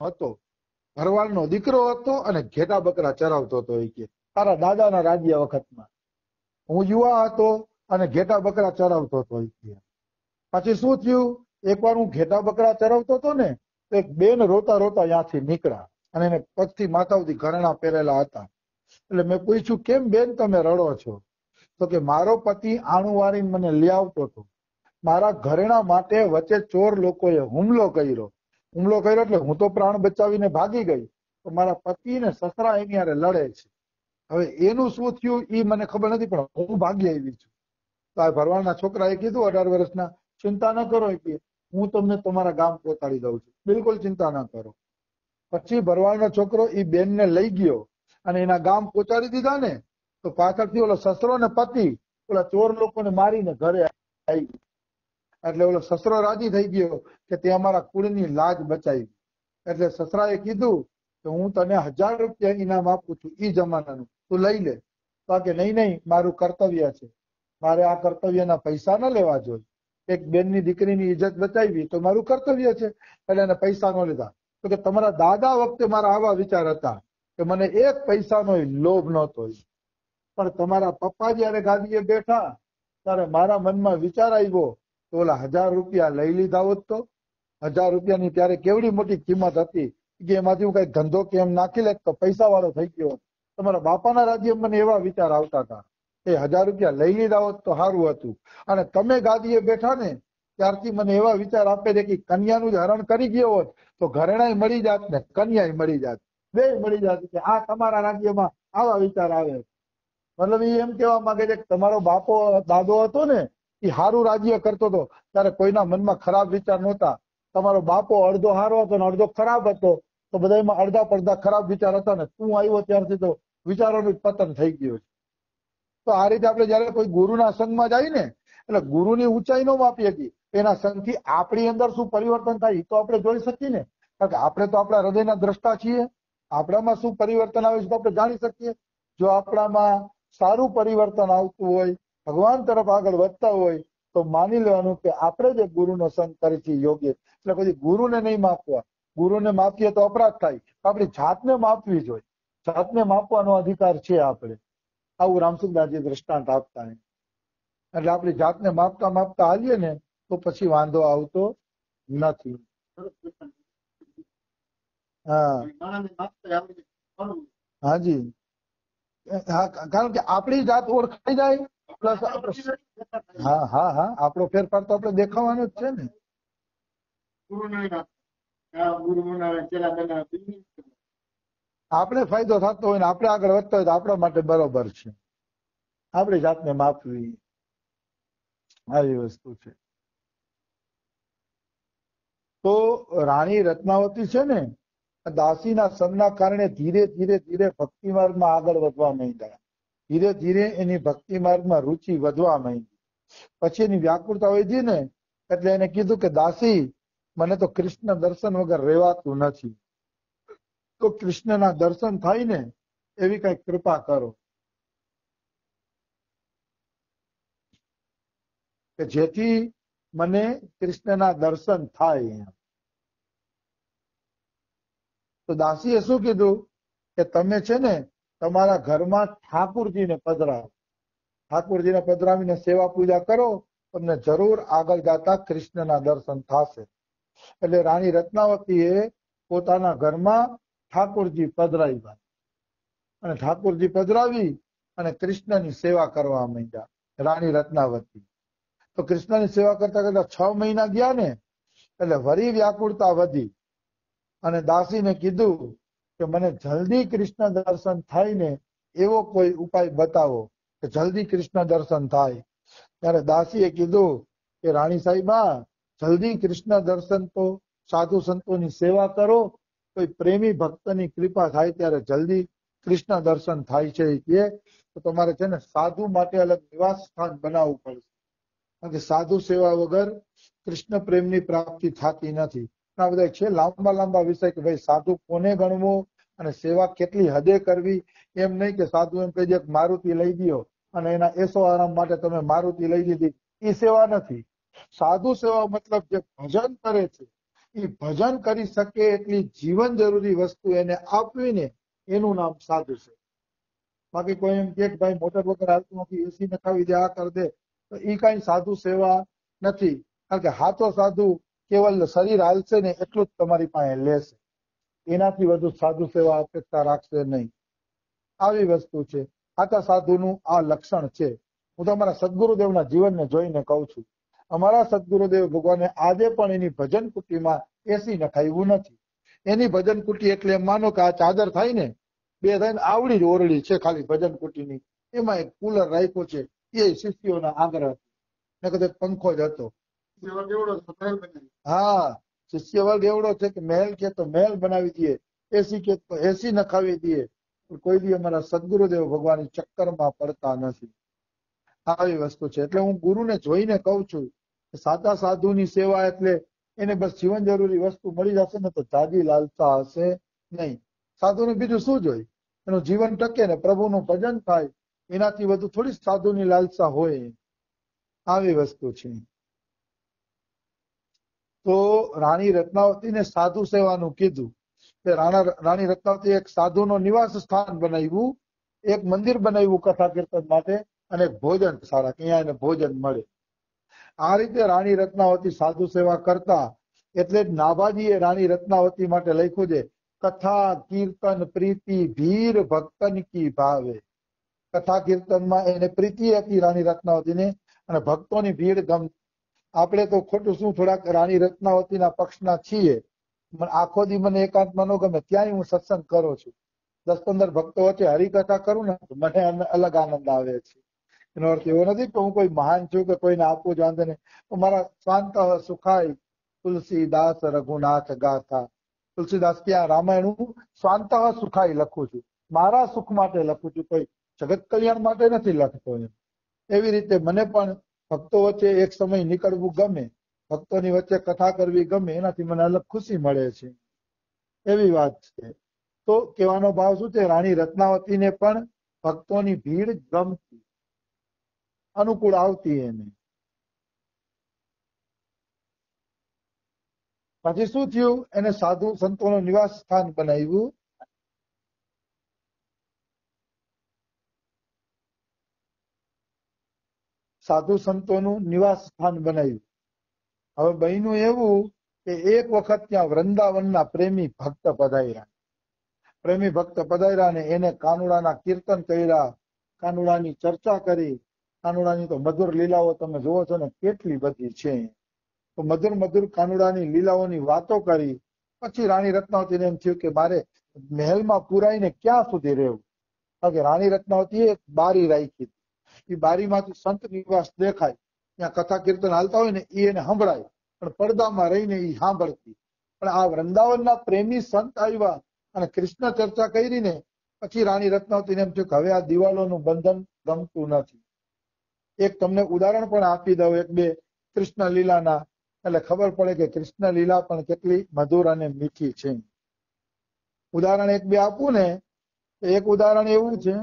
હતો, ભરવાડનો દીકરો હતો અને ઘેટા બકરા ચરાવતો હતો. એ કે તારા દાદાના રાજ્ય વખતમાં હું યુવા હતો અને ઘેટા બકરા ચરાવતો હતો. પછી શું થયું, એકવાર હું ઘેટા બકરા ચરાવતો હતો ને, તો એક બેન રોતા રોતા ત્યાંથી નીકળ્યા અને એને પગથી માથા સુધી ઘરેણા પહેરેલા હતા. એટલે મેં પૂછ્યું, કેમ બેન તમે રડો છો? તો કે મારો પતિ આણું વાળીને મને લઈ આવતો હતો, મારા ઘરેણા માટે વચ્ચે ચોર લોકોએ હુમલો કર્યો એટલે હું તો પ્રાણ બચાવીને ભાગી ગઈ, તો મારા પતિ ને સસરા એની હારે લડે છે. હવે એનું શું થયું એ મને ખબર નથી, પણ હું ભાગી આવી છું. તો આ ભરવાડના છોકરાએ કીધું 18 વર્ષના, ચિંતા ન કરો, હું તમને તમારા ગામ પહોંચાડી દઉં છું, બિલકુલ ચિંતા ન કરો. પછી ભરવાડનો છોકરો એ બેનને લઈ ગયો અને એના ગામ પહોંચાડી દીધા ને, તો પાછળથી ઓલો સસરો ને પતિ ઓલા ચોર લોકોને મારીને ઘરે આવી. એટલે ઓલો સસરો રાજી થઈ ગયો કે તે અમારા કુળની લાજ બચાવી. એટલે સસરાએ કીધું કે હું તને 1000 રૂપિયા ઇનામ આપું છું, ઈ જમાનાનું, તું લઈ લે. તો કે નહીં, મારું કર્તવ્ય છે, મારે આ કર્તવ્યના પૈસા ન લેવા જોઈએ. એક બેનની દીકરીની ઇજ્જત બચાવી તો મારું કર્તવ્ય છે, એટલે એને પૈસા ન લીધા. તો કે તમારા દાદા વખતે મારા આવા વિચાર હતા કે મને એક પૈસાનો લોભ નહોતો, પણ તમારા પપ્પા જયારે ગાદીએ બેઠા ત્યારે મારા મનમાં વિચાર આવ્યો તો ઓલા 1000 રૂપિયા લઈ લીધા હોત તો. 1000 રૂપિયાની ત્યારે કેવડી મોટી કિંમત હતી કે એમાંથી હું કઈ ધંધો કે એમ નાખી લે તો પૈસા વાળો થઈ ગયો. તમારા બાપાના રાજ્ય મને એવા વિચાર આવતા હતા કે 1000 રૂપિયા લઈ લીધા હોત તો સારું હતું. અને તમે ગાદીએ બેઠા ને ત્યારથી મને એવા વિચાર આપે છે કે કન્યાનું જ હરણ કરી ગયો હોત તો ઘરેણાય મળી જાત ને કન્યાય મળી જાત, બે મળી જાત. કે આ તમારા રાજ્યમાં આવા વિચાર આવે. મતલબ એ એમ કેવા માંગે છે કે તમારો બાપો દાદો હતો ને એ સારું રાજ્ય કરતો હતો ત્યારે કોઈના મનમાં ખરાબ વિચાર નહોતા. તમારો બાપો અડધો સારો હતો ને અડધો ખરાબ હતો, તો બધામાં અડધા પડધા ખરાબ વિચાર હતા ને તું આવ્યો ત્યારથી તો વિચારોનું પતન થઈ ગયું છે. તો આ રીતે આપણે જયારે કોઈ ગુરુના સંગમાં જાય ને, એટલે ગુરુની ઊંચાઈ નો માપી હતી, એના સંગથી આપણી અંદર શું પરિવર્તન થાય એ તો આપણે જોઈ શકીએ ને. કારણ કે આપણે તો આપણા હૃદયના દ્રષ્ટા છીએ, આપણામાં શું પરિવર્તન આવે છે તો આપણે જાણી શકીએ. જો આપણામાં સારું પરિવર્તન આવતું હોય, ભગવાન તરફ આગળ વધતા હોય, તો માની લેવાનું કે આપણે જે ગુરુનો સંગ કરી છે યોગ્ય. એટલે પછી ગુરુને નહીં માપવા, ગુરુને માપીએ તો અપરાધ થાય, આપણી જાતને માપવી જોઈએ, જાતને માપવાનો અધિકાર છે આપણે. આવું રામસુખદાસજી દ્રષ્ટાંત આપતા. એટલે આપણી જાતને માપતા માપતા હાલીએ ને તો પછી વાંધો આવતો નથી. હાજી, કારણ કે આપણી જાત ઓળખાઈ જાય પ્લસ આપણો ફેરફાર તો આપણે દેખાવાનો જ છે ને. આપણે ફાયદો થતો હોય ને આપણે આગળ વધતા હોય તો આપણા માટે બરોબર છે. આપણી જાતને માપવી આવી વસ્તુ છે. તો રાણી રત્નાવતી છે ને, દાસીના સંગના કારણે ધીરે ધીરે ધીરે ભક્તિ માર્ગમાં આગળ વધવા માંડ્યા. ધીરે ધીરે એની ભક્તિ માર્ગમાં રુચિ વધવા માંડી. પછી એની વ્યાકુળતા વધી ને એટલે એને કીધું કે દાસી, મને તો કૃષ્ણ દર્શન વગર રહેવાતું નથી, તો કૃષ્ણના દર્શન થાય ને એવી કઈ કૃપા કરો કે જેથી મને કૃષ્ણના દર્શન થાય. તો દાસીએ શું કીધું કે તમે છે ને તમારા ઘરમાં ઠાકુરજીને પધરાવો, ઠાકુરજીને પધરાવીને સેવા પૂજા કરો, તમને જરૂર આગળ જતા કૃષ્ણના દર્શન થશે. એટલે રાણી રત્નાવતીએ પોતાના ઘરમાં ઠાકુરજી પધરાવ્યા અને ઠાકુરજી પધરાવી અને કૃષ્ણની સેવા કરવા માંડ્યા રાણી રત્નાવતી. તો કૃષ્ણની સેવા કરતા કરતા 6 મહિના ગયા ને એટલે વરી વ્યાકુળતા વધી અને દાસીને કીધું કે મને જલ્દી કૃષ્ણ દર્શન થાય ને એવો કોઈ ઉપાય બતાવો કે જલ્દી કૃષ્ણ દર્શન થાય. ત્યારે દાસીએ કીધું કે રાણી સાહેબા, જલ્દી કૃષ્ણ દર્શન તો સાધુ સંતોની સેવા કરો, કોઈ પ્રેમી ભક્તની કૃપા થાય ત્યારે જલ્દી કૃષ્ણ દર્શન થાય છે. કે તો તમારે છે ને સાધુ માટે અલગ નિવાસ સ્થાન બનાવવું પડશે, કારણ કે સાધુ સેવા વગર કૃષ્ણ પ્રેમની પ્રાપ્તિ થતી નથી. આ બધા છે લાંબા લાંબા વિષય કે ભાઈ સાધુ કોને ગણવો અને સેવા કેટલી હદે કરવી. એમ નહીં કે સાધુ એમ કહી દે કે મારુતિ લઈ દો અને એના એસો આરામ માટે તમે મારુતિ લઈ લીધી, એ સેવા નથી. સાધુ સેવા મતલબ જે ભજન કરે છે એ ભજન કરી શકે એટલી જીવન જરૂરી વસ્તુ એને આપવીને એનું નામ સાધુ છે. બાકી કોઈ એમ કે ભાઈ મોટર વગર હાલતું નથી, એસી નખાવી દે, આ કરી દે, તો એ કઈ સાધુ સેવા નથી. કારણ કે હાથો સાધુ કેવલ શરીર હાલશે ને એટલું જ તમારી પાસે લેશે, એનાથી વધુ સાધુ સેવા અપેક્ષા રાખશે નહીં. આવી વસ્તુ છે. સાચા સાધુનું આ લક્ષણ છે. હું તો અમારા સદગુરુદેવના જીવનને જોઈને કહું છું. અમારા સદગુરુદેવ ભગવાને આજે પણ એની ભજન કુટીમાં એસી નખાવ્યું નથી. એની ભજન કુટી એટલે એમ માનો કે આ ચાદર થાય ને, બે થઈને આવડી જ ઓરડી છે ખાલી ભજન કુટીની, એમાં એક કુલર રાખ્યો છે. એ શિષ્યોના આગ્રહ ને કદાચ પંખો જ હતો. હા, શિષ્ય વર્ગ એવડો છે કે મહેલ કે તો મહેલ બનાવી દઈએ, એસી કે તો એસી નખાવી દઈએ. કોઈ બી અમારા સદગુરુદેવ ભગવાન ચક્કરમાં પડતા નથી. આવી વસ્તુ છે. એટલે હું ગુરુને જોઈને કઉ છું કે સાચા સાધુની સેવા એટલે એને બસ જીવન જરૂરી વસ્તુ મળી જશે ને તો જાજી લાલસા હશે નહીં. સાધુને બીજું શું જોઈ? એનું જીવન ટકે ને પ્રભુનું ભજન થાય, એનાથી વધુ થોડી સાધુની લાલસા હોય. આવી વસ્તુ છે. તો રાણી રત્નાવતીને સાધુ સેવાનું કીધું. રાણી રત્નાવતી એક સાધુનો નિવાસ સ્થાન બનાવ્યું, એક મંદિર બનાવ્યું કથા કીર્તન માટે, અને ભોજનશાળા કે અહીંયા એને ભોજન મળે. આ રીતે રાણી રત્નાવતી સાધુ સેવા કરતા. એટલે જ નાભાજીએ રાણી રત્નાવતી માટે લખ્યું છે, કથા કીર્તન પ્રીતિ ભીર ભક્તન કી ભાવે. કથા કીર્તનમાં એને પ્રીતિ હતી રાણી રત્નાવતીને, અને ભક્તોની ભીડ ગમતી. આપણે તો ખોટું શું થોડાક રાણી રત્નાવતીના પક્ષના છીએ. આખો દી મને એકાંતમાં ન ગમે, ત્યાંય હું સત્સંગ કરું છું. 10-15 ભક્તો વચ્ચે હરિકથા કરું ને તો મને અલગ આનંદ આવે છે. એનો અર્થ એવો નથી કે હું કોઈ મહાન છું કે કોઈને આપવું જ વાંધો નહીં. મારા સ્વાંત સુખાય તુલસીદાસ રઘુનાથ ગાથા. તુલસીદાસ ત્યાં રામાયણ હું સ્વાંત સુખાય લખું છું, મારા સુખ માટે લખું છું, કોઈ જગત કલ્યાણ માટે નથી લખતો. એવી રીતે મને પણ ભક્તો વચ્ચે એક સમય નીકળવું ગમે, ભક્તોની વચ્ચે કથા કરવી ગમે, એનાથી મને અલગ ખુશી મળે છે. એવી વાત છે. તો કહેવાનો ભાવ શું છે? રાણી રત્નાવતીને પણ ભક્તોની ભીડ ગમતી, અનુકૂળ આવતી એને. પછી શું થયું? એને સાધુ સંતોનું નિવાસ સ્થાન બનાવ્યું. સાધુ સંતોનું નિવાસ સ્થાન બનાવ્યું. હવે બન્યું એવું કે એક વખત ત્યાં વૃંદાવનના પ્રેમી ભક્ત પધાર્યા. પ્રેમી ભક્ત પધાર્યા ને એને કાનુડાના કીર્તન કર્યા, કાનુડાની ચર્ચા કરી. કાનુડાની તો મધુર લીલાઓ તમે જુઓ છો ને કેટલી બધી છે. તો મધુર મધુર કાનુડાની લીલાઓની વાતો કરી. પછી રાણી રત્નાવતીને એમ થયું કે મારે મહેલમાં પુરાઈને ક્યાં સુધી રહેવું. કારણ કે રાણી રત્નાવતીએ એક બારી રાખી. એ બારીમાંથી સંત નિવાસ દેખાય, ત્યાં કથા કીર્તન હાલતા હોય ને એ એને સંભળાય, પણ પડદામાં રહીને એ સાંભળતી. પણ આ વૃંદાવનના પ્રેમી સંત આવ્યા અને કૃષ્ણ ચર્ચા કરી ને પછી રાણી રત્નાવતીને એમ થયું કે હવે આ દિવાલોનું બંધન ગમતું નથી. એક તમને ઉદાહરણ પણ આપી દઉં, એક બે કૃષ્ણ લીલાના, એટલે ખબર પડે કે કૃષ્ણ લીલા પણ કેટલી મધુર અને મીઠી છે. ઉદાહરણ એક બે આપું ને, એક ઉદાહરણ એવું છે.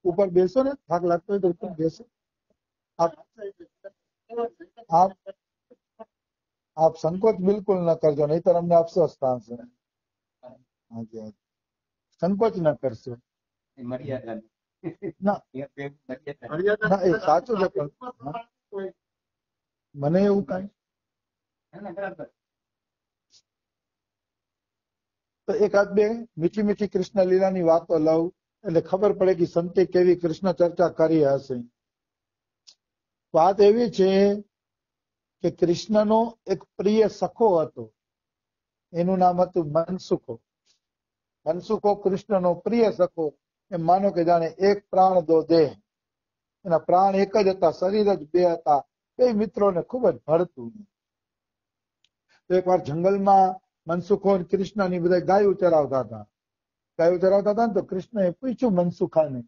ઉપર બેસો ને, થાક લાગતો હોય તો ઉપર બેસો. આપ સંકોચ બિલકુલ ન કરજો, નહીતર અમને અફસોસ થશે. હાજી, સંકોચ ન કરશો. ના એ સાચું છે, પણ મને એવું કઈ તો એકાદ બે મીઠી મીઠી કૃષ્ણ લીલાની વાતો લઉં એટલે ખબર પડે કે સંતે કેવી કૃષ્ણ ચર્ચા કરી હશે. વાત એવી છે કે કૃષ્ણનો એક પ્રિય સખો હતો, એનું નામ હતું મનસુખો. મનસુખો કૃષ્ણનો પ્રિય સખો. એમ માનો કે જાણે એક પ્રાણ દો દેહ. એના પ્રાણ એક જ હતા, શરીર જ બે હતા. બે મિત્રોને ખૂબ જ ભળતું. તો એકવાર જંગલમાં મનસુખો કૃષ્ણની બધા ગાયો ચરાવતા હતા. ગાયો ચરાવતા હતા ને તો કૃષ્ણએ પૂછ્યું મનસુખાને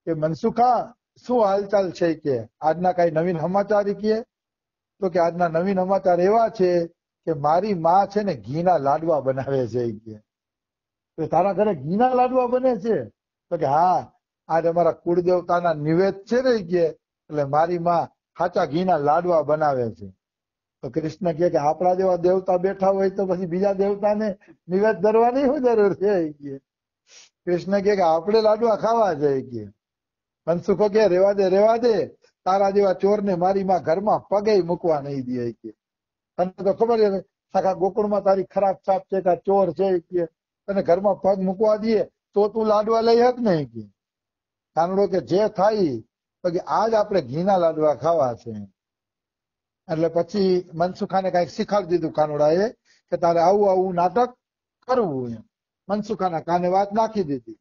કે મનસુખા શું હાલચાલ છે, કે આજના કઈ નવીન સમાચાર કહે. તો કે આજના નવીન સમાચાર એવા છે કે મારી માં છે ને ઘીના લાડવા બનાવે છે. કે તારા ઘરે ઘીના લાડવા બને છે? તો કે હા, આજે અમારા કુળદેવતાના નિવેદ છે ને કે એટલે મારી માં ખાચા ઘીના લાડવા બનાવે છે. તો કૃષ્ણ કહે કે આપણા જેવા દેવતા બેઠા હોય તો પછી બીજા દેવતાને નિવેદ ધરવાની શું જરૂર છે કે કૃષ્ણ કહે કે આપણે લાડવા ખાવા છે કે મનસુખો કે રેવા દે તારા જેવા ચોરને મારી માં ઘરમાં પગે મૂકવા નહીં દે કે તને તો ખબર છે આખા ગોકુળમાં તારી ખરાબ છાપ છે કે ચોર છે કે તને ઘરમાં પગ મૂકવા દે તો તું લાડવા લઈ હક નહીં કે કાનુડો કે જે થાય તો કે આજ આપણે ઘીના લાડવા ખાવા છે. એટલે પછી મનસુખાને કઈક શીખવાડી દીધું કાનુડાએ કે તારે આવું નાટક કરવું એમ. મનસુખાના કાને વાત નાખી દીધી.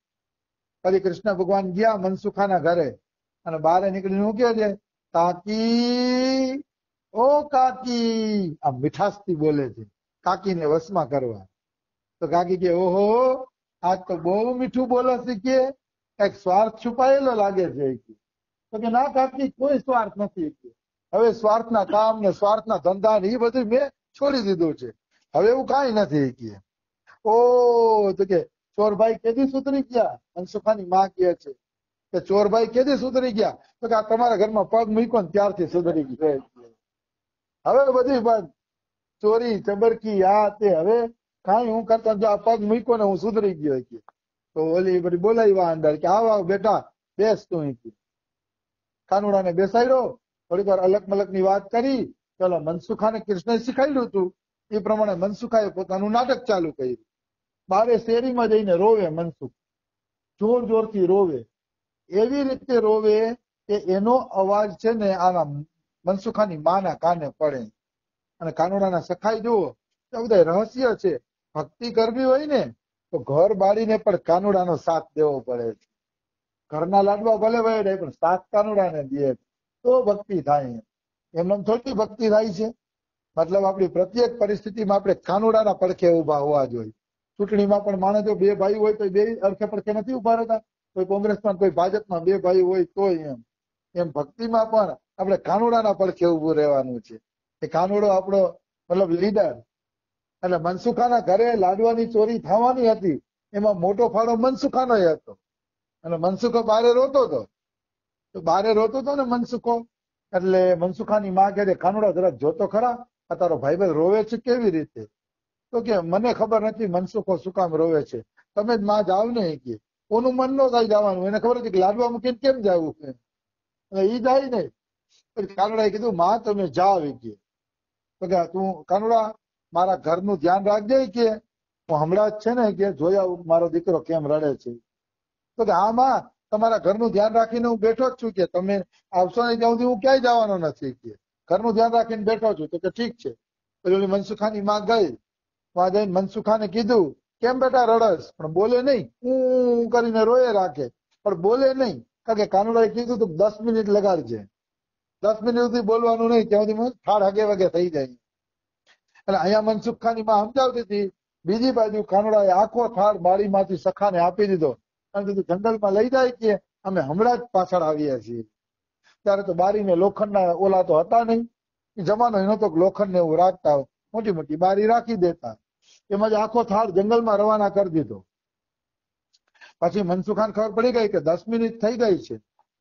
પછી કૃષ્ણ ભગવાન ગયા મનસુખાના ઘરે અને બહાર નીકળીને શું કહે છે, કાકી ઓ કાકી, આ મીઠાશથી બોલે છે કાકીને વશમાં કરવા. તો કાકી કે ઓહો આજ તો બહુ મીઠું બોલો છે કે કઈક સ્વાર્થ છુપાયેલો લાગે છે. તો કે ના કાકી કોઈ સ્વાર્થ નથી. હવે સ્વાર્થના કામ ને સ્વાર્થના ધંધા ને એ બધું મેં છોડી દીધું છે. હવે એવું કઈ નથી કે ઓ તો કે ચોરભાઈ કેદી સુધરી ગયા? મનસુખાની માં કહે છે કે ચોરભાઈ કેદી સુધરી ગયા? તો કે આ તમારા ઘરમાં પગ મૂક્યો ને ત્યારથી સુધરી ગયા. હવે બધી વાત ચોરી ચબરકી આ તે હવે કઈ હું કરતા જો આ પગ મૂક્યો ને હું સુધરી ગયો. તો ઓલી બધી બોલાવ્યા અંદર કે આવ બેટા બેસ તું. કાનુડાને બેસાડ્યો, થોડીક વાર અલગ મલક ની વાત કરી. ચલો મનસુખાને કૃષ્ણએ શીખાડ્યું હતું એ પ્રમાણે મનસુખાએ પોતાનું નાટક ચાલુ કર્યું. બારે શેરીમાં જઈને રોવે મનસુખ, જોર જોરથી રોવે. એવી રીતે રોવે કે એનો અવાજ છે ને આના મનસુખાની માના કાને પડે. અને કાનુડાના સખાઈ જુઓ તો બધા રહસ્ય છે. ભક્તિ કરવી હોય ને તો ઘર બાળીને પણ કાનુડાનો સાથ દેવો પડે છે. ઘરના લાડવા ભલે વહે પણ સાથ કાનુડાને દે તો ભક્તિ થાય. એમને થોડી ભક્તિ થાય છે. મતલબ આપણી પ્રત્યેક પરિસ્થિતિમાં આપણે કાનુડાના પડખે ઉભા હોવા જોઈએ. ચૂંટણીમાં પણ માણસ જો બે ભાઈ હોય તો બે અડખે પડખે નથી ઉભા રહેતા. કોઈ કોંગ્રેસમાં કોઈ ભાજપમાં બે ભાઈ હોય તોય એમ ભક્તિમાં પણ આપણે કાનુડાના પડખે ઉભું રહેવાનું છે. એ કાનુડો આપણો મતલબ લીડર. એટલે મનસુખાના ઘરે લાડવાની ચોરી થવાની હતી એમાં મોટો ફાળો મનસુખાનો હતો. અને મનસુખો બારે રોતો હતો. તો બારે રોતો હતો ને મનસુખો, એટલે મનસુખાની માં કહે કાનુડા જરાક જોતો ખરા આ તારો ભાઈબંધ રોવે છે કેવી રીતે? તો કે મને ખબર નથી મનસુખો શું કામ રોવે છે, તમે જ માં જાવ ને કે કોનું મન નો થાય જવાનું. એને ખબર હતી કે લાડવા મૂકીને કેમ જવું છે, ઈ જાય ને. કાનુડાએ કીધું માં તમે જાવ કે. તો કે તું કાનુડા મારા ઘરનું ધ્યાન રાખજે કે હું હમણાં જ છે ને કે જોયા મારો દીકરો કેમ રડે છે. તો કે હા માં તમારા ઘરનું ધ્યાન રાખીને હું બેઠો જ છું કે તમે આવશો નહીં ત્યાં સુધી હું ક્યાંય જવાનો નથી કે ઘરનું ધ્યાન રાખીને બેઠો છું. તો કે ઠીક છે. પેલી મનસુખાની માં ગઈ. ત્યાં જઈને મનસુખાને કીધું કેમ બેટા રડસ? પણ બોલે નહીં, હું કરીને રોયે રાખે પણ બોલે નહીં. કારણ કે કાનુડાએ કીધું તું 10 મિનિટ લગાડજે, 10 મિનિટ સુધી બોલવાનું નહીં, ત્યાં સુધી ઠાડ હગે વગે થઈ જાય. એટલે અહીંયા મનસુખાની માં સમજાવતી હતી. બીજી બાજુ કાનુડાએ આખો થાળ બાળીમાંથી સખાને આપી દીધો અને કીધું જંગલમાં લઈ જાય કે અમે હમણાં જ પાછળ આવીએ છીએ. ત્યારે તો બારીને લોખંડના ઓલા તો હતા નહીં. જમાનો એનો તો લોખંડ ને એવું રાખતા, મોટી મોટી બારી રાખી દેતા. એમાં જ આખો થાળ જંગલમાં રવાના કરી દીધો. પછી મનસુખાને ખબર પડી ગઈ કે 10 મિનિટ થઈ ગઈ છે,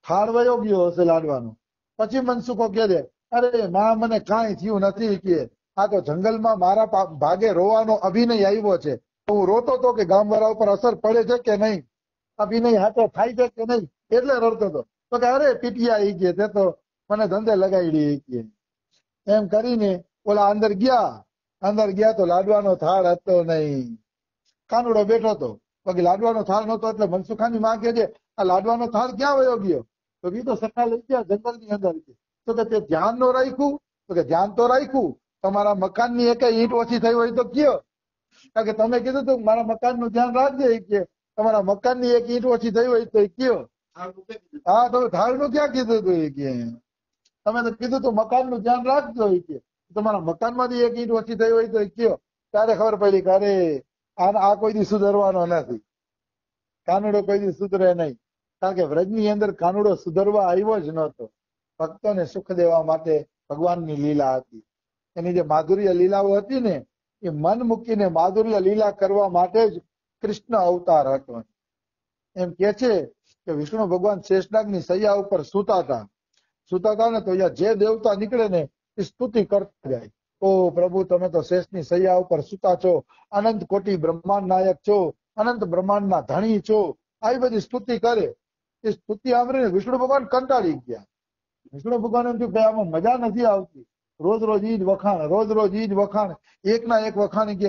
થાળ વયો ગયો હશે લાડવાનો. પછી મનસુખો કહે છે અરે માં મને કાંઈ થયું નથી કે આ તો જંગલમાં મારા ભાગે રોવાનો અભિનય આવ્યો છે. હું રોતો હતો કે ગામવાળા ઉપર અસર પડે છે કે નહીં, અભિનય હાથે થાય છે કે નહીં, એટલે રડતો હતો. તો કે અરે પીટિયા ઈ કે તે તો મને ધંધે લગાડી કે. એમ કરીને ઓલા અંદર ગયા તો લાડવાનો થાળ હતો નહીં. કાનુડો બેઠો હતો, બાકી લાડવાનો થાળ નહોતો. એટલે મનસુખાની માં કહે છે આ લાડવાનો થાળ ક્યાં વયો ગયો? તો એ તો સખા લઈ ગયા જંગલની અંદર. તો કે તે ધ્યાન નો રાખ્યું? તો કે ધ્યાન તો રાખ્યું. તમારા મકાનની એક ઈંટ ઓછી થઈ હોય તો કયો? કારણ કે તમે કીધું તું મારા મકાનનું ધ્યાન રાખજે કે તમારા મકાનની એક ઈંટ ઓછી થઈ હોય તો કયો? હા તમે થાળ નું ક્યાં કીધું તું કે તમે તો કીધું તું મકાનનું ધ્યાન રાખજો કે તમારા મકાનમાંથી એક ઈંટ ઓછી થઈ હોય તો કયો? ત્યારે ખબર પડી કે અરે આ કોઈ દી સુધરવાનો નથી. કાનુડો કોઈ દી સુધરે નહીં. કારણ કે વ્રજની અંદર કાનુડો સુધરવા આવ્યો જ નહોતો. ભક્તોને સુખ દેવા માટે ભગવાનની લીલા હતી. એની જે માધુર્ય લીલાઓ હતી ને એ મન મૂકીને માધુર્ય લીલા કરવા માટે જ કૃષ્ણ અવતાર હતો. એમ કે છે કે વિષ્ણુ ભગવાન શેષનાગની સૈયા ઉપર સુતા હતા ને તો જે દેવતા નીકળે ને એ સ્તુતિ કરતા જાય. ઓ પ્રભુ તમે તો શેષની સૈયા ઉપર સુતા છો, અનંત કોટી બ્રહ્માંડ નાયક છો, અનંત બ્રહ્માંડના ધણી છો, આવી બધી સ્તુતિ કરે. એ સ્તુતિ સાંભળીને વિષ્ણુ ભગવાન કંટાળી ગયા. વિષ્ણુ ભગવાન એમ થયું કે આમાં મજા નથી આવતી. રોજ રોજ ઈ જ વખાણ, રોજ રોજ ઈ જ વખાણ, એકના એક વખાણ કે